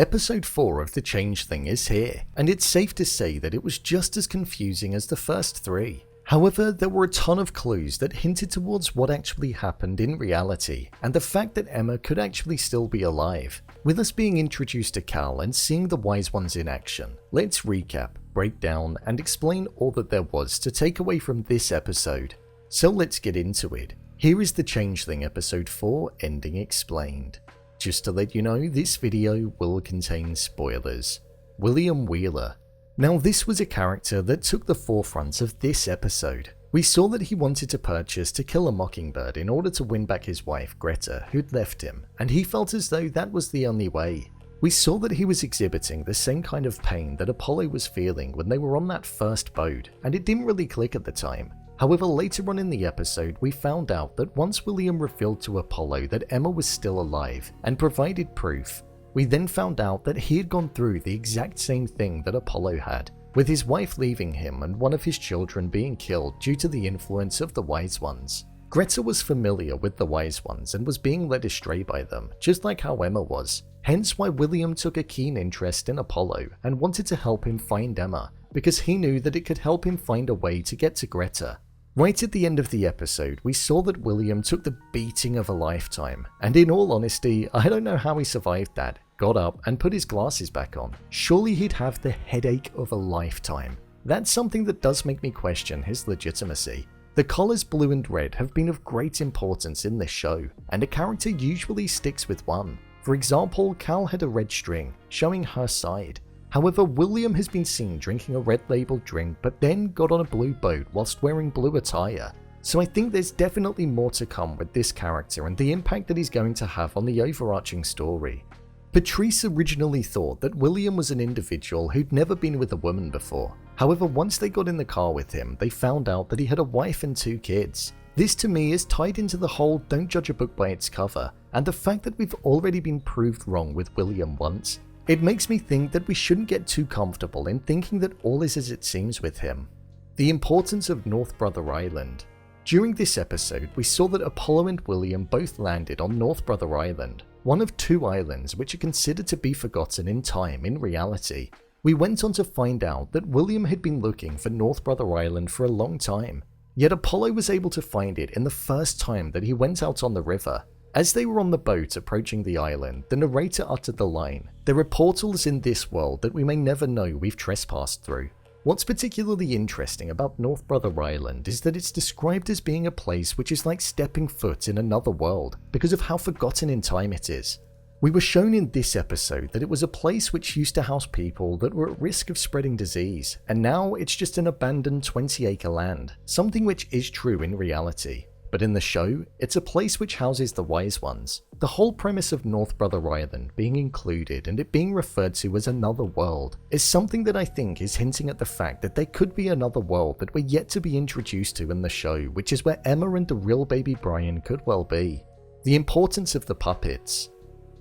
Episode 4 of The Changeling is here, and it's safe to say that it was just as confusing as the first 3. However, there were a ton of clues that hinted towards what actually happened in reality, and the fact that Emma could actually still be alive. With us being introduced to Cal and seeing the Wise Ones in action, let's recap, break down, and explain all that there was to take away from this episode. So let's get into it. Here is The Changeling Episode 4 Ending Explained. Just to let you know, this video will contain spoilers. William Wheeler. Now this was a character that took the forefront of this episode. We saw that he wanted to purchase To Kill a Mockingbird in order to win back his wife Greta, who'd left him, and he felt as though that was the only way. We saw that he was exhibiting the same kind of pain that Apollo was feeling when they were on that first boat, and it didn't really click at the time. However, later on in the episode, we found out that once William revealed to Apollo that Emma was still alive and provided proof, we then found out that he had gone through the exact same thing that Apollo had, with his wife leaving him and one of his children being killed due to the influence of the Wise Ones. Greta was familiar with the Wise Ones and was being led astray by them, just like how Emma was, hence why William took a keen interest in Apollo and wanted to help him find Emma, because he knew that it could help him find a way to get to Greta. Right at the end of the episode, we saw that William took the beating of a lifetime, and in all honesty, I don't know how he survived that, got up and put his glasses back on. Surely he'd have the headache of a lifetime. That's something that does make me question his legitimacy. The collars blue and red have been of great importance in this show, and a character usually sticks with one. For example, Cal had a red string, showing her side. However, William has been seen drinking a red labeled drink but then got on a blue boat whilst wearing blue attire. So I think there's definitely more to come with this character and the impact that he's going to have on the overarching story. Patrice originally thought that William was an individual who'd never been with a woman before. However, once they got in the car with him, they found out that he had a wife and 2 kids. This to me is tied into the whole don't judge a book by its cover, and the fact that we've already been proved wrong with William once. It makes me think that we shouldn't get too comfortable in thinking that all is as it seems with him. The importance of North Brother Island. During this episode, we saw that Apollo and William both landed on North Brother Island, one of 2 islands which are considered to be forgotten in time in reality. We went on to find out that William had been looking for North Brother Island for a long time, yet Apollo was able to find it in the first time that he went out on the river. As they were on the boat approaching the island, the narrator uttered the line, "There are portals in this world that we may never know we've trespassed through." What's particularly interesting about North Brother Island is that it's described as being a place which is like stepping foot in another world because of how forgotten in time it is. We were shown in this episode that it was a place which used to house people that were at risk of spreading disease, and now it's just an abandoned 20-acre land, something which is true in reality. But in the show, it's a place which houses the Wise Ones. The whole premise of North Brother Island being included and it being referred to as another world is something that I think is hinting at the fact that there could be another world that we're yet to be introduced to in the show, which is where Emma and the real baby Brian could well be. The importance of the puppets.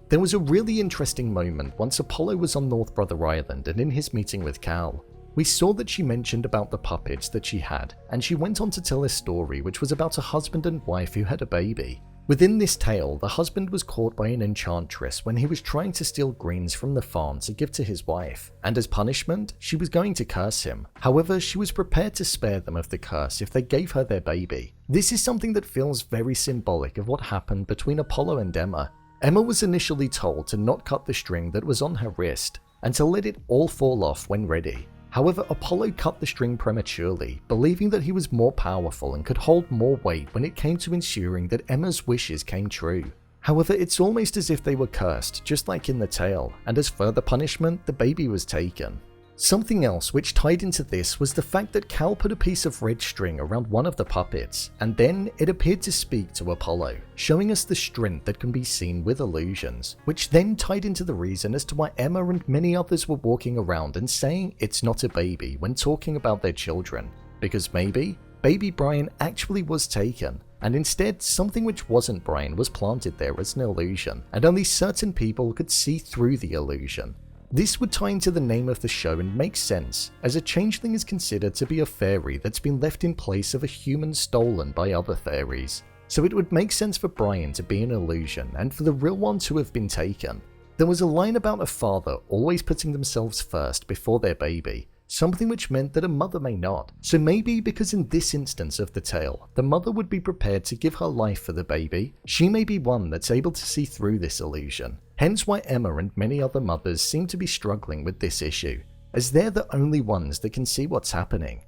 There was a really interesting moment once Apollo was on North Brother Island and in his meeting with Cal. We saw that she mentioned about the puppets that she had, and she went on to tell a story which was about a husband and wife who had a baby. Within this tale, the husband was caught by an enchantress when he was trying to steal greens from the farm to give to his wife, and as punishment, she was going to curse him. However, she was prepared to spare them of the curse if they gave her their baby. This is something that feels very symbolic of what happened between Apollo and Emma. Emma was initially told to not cut the string that was on her wrist, and to let it all fall off when ready. However, Apollo cut the string prematurely, believing that he was more powerful and could hold more weight when it came to ensuring that Emma's wishes came true. However, it's almost as if they were cursed, just like in the tale, and as further punishment, the baby was taken. Something else which tied into this was the fact that Cal put a piece of red string around one of the puppets, and then it appeared to speak to Apollo, showing us the strength that can be seen with illusions, which then tied into the reason as to why Emma and many others were walking around and saying it's not a baby when talking about their children, because maybe baby Brian actually was taken, and instead something which wasn't Brian was planted there as an illusion, and only certain people could see through the illusion. This would tie into the name of the show and make sense, as a changeling is considered to be a fairy that's been left in place of a human stolen by other fairies. So it would make sense for Brian to be an illusion and for the real one to have been taken. There was a line about a father always putting themselves first before their baby, something which meant that a mother may not. So maybe because in this instance of the tale, the mother would be prepared to give her life for the baby, she may be one that's able to see through this illusion. Hence why Emma and many other mothers seem to be struggling with this issue, as they're the only ones that can see what's happening.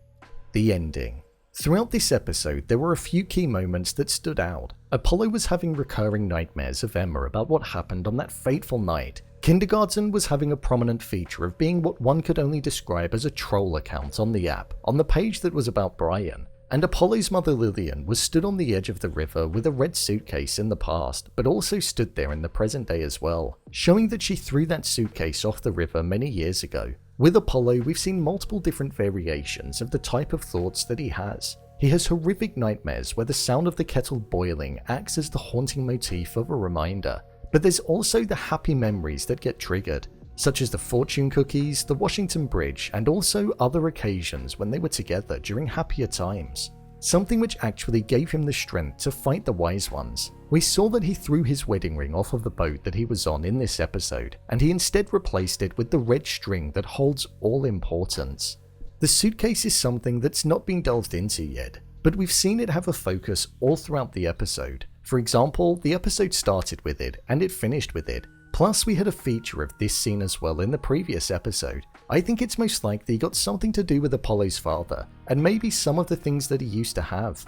The ending. Throughout this episode, there were a few key moments that stood out. Apollo was having recurring nightmares of Emma about what happened on that fateful night. Kindergarten was having a prominent feature of being what one could only describe as a troll account on the app, on the page that was about Brian. And Apollo's mother Lillian was stood on the edge of the river with a red suitcase in the past, but also stood there in the present day as well, showing that she threw that suitcase off the river many years ago. With Apollo, we've seen multiple different variations of the type of thoughts that he has. He has horrific nightmares where the sound of the kettle boiling acts as the haunting motif of a reminder. But there's also the happy memories that get triggered, such as the fortune cookies, the Washington Bridge, and also other occasions when they were together during happier times. Something which actually gave him the strength to fight the wise ones. We saw that he threw his wedding ring off of the boat that he was on in this episode, and he instead replaced it with the red string that holds all importance. The suitcase is something that's not been delved into yet, but we've seen it have a focus all throughout the episode. For example, the episode started with it, and it finished with it. Plus, we had a feature of this scene as well in the previous episode. I think it's most likely got something to do with Apollo's father, and maybe some of the things that he used to have.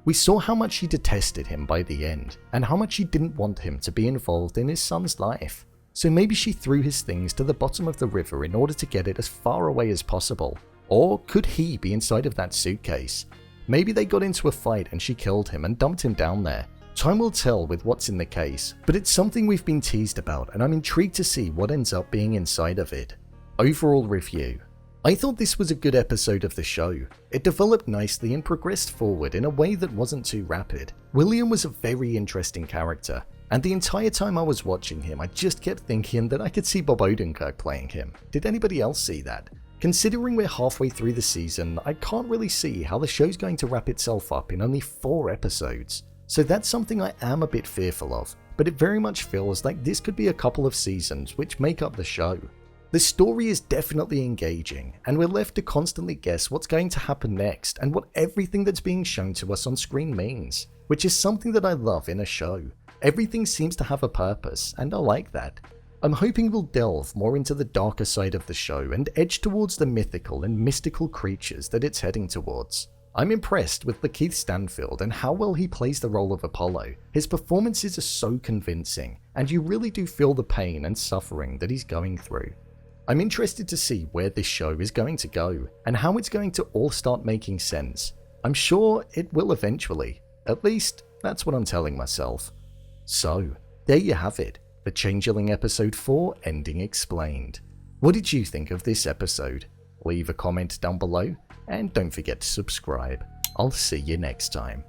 We saw how much she detested him by the end, and how much she didn't want him to be involved in his son's life. So maybe she threw his things to the bottom of the river in order to get it as far away as possible. Or could he be inside of that suitcase? Maybe they got into a fight and she killed him and dumped him down there. Time will tell with what's in the case, but it's something we've been teased about and I'm intrigued to see what ends up being inside of it. Overall review. I thought this was a good episode of the show. It developed nicely and progressed forward in a way that wasn't too rapid. William was a very interesting character, and the entire time I was watching him I just kept thinking that I could see Bob Odenkirk playing him. Did anybody else see that? Considering we're halfway through the season, I can't really see how the show's going to wrap itself up in only 4 episodes. So that's something I am a bit fearful of, but it very much feels like this could be a couple of seasons which make up the show. The story is definitely engaging, and we're left to constantly guess what's going to happen next and what everything that's being shown to us on screen means, which is something that I love in a show. Everything seems to have a purpose, and I like that. I'm hoping we'll delve more into the darker side of the show and edge towards the mythical and mystical creatures that it's heading towards. I'm impressed with Lakeith Stanfield and how well he plays the role of Apollo. His performances are so convincing, and you really do feel the pain and suffering that he's going through. I'm interested to see where this show is going to go, and how it's going to all start making sense. I'm sure it will eventually. At least, that's what I'm telling myself. So, there you have it. The Changeling Episode 4 Ending Explained. What did you think of this episode? Leave a comment down below, and don't forget to subscribe. I'll see you next time.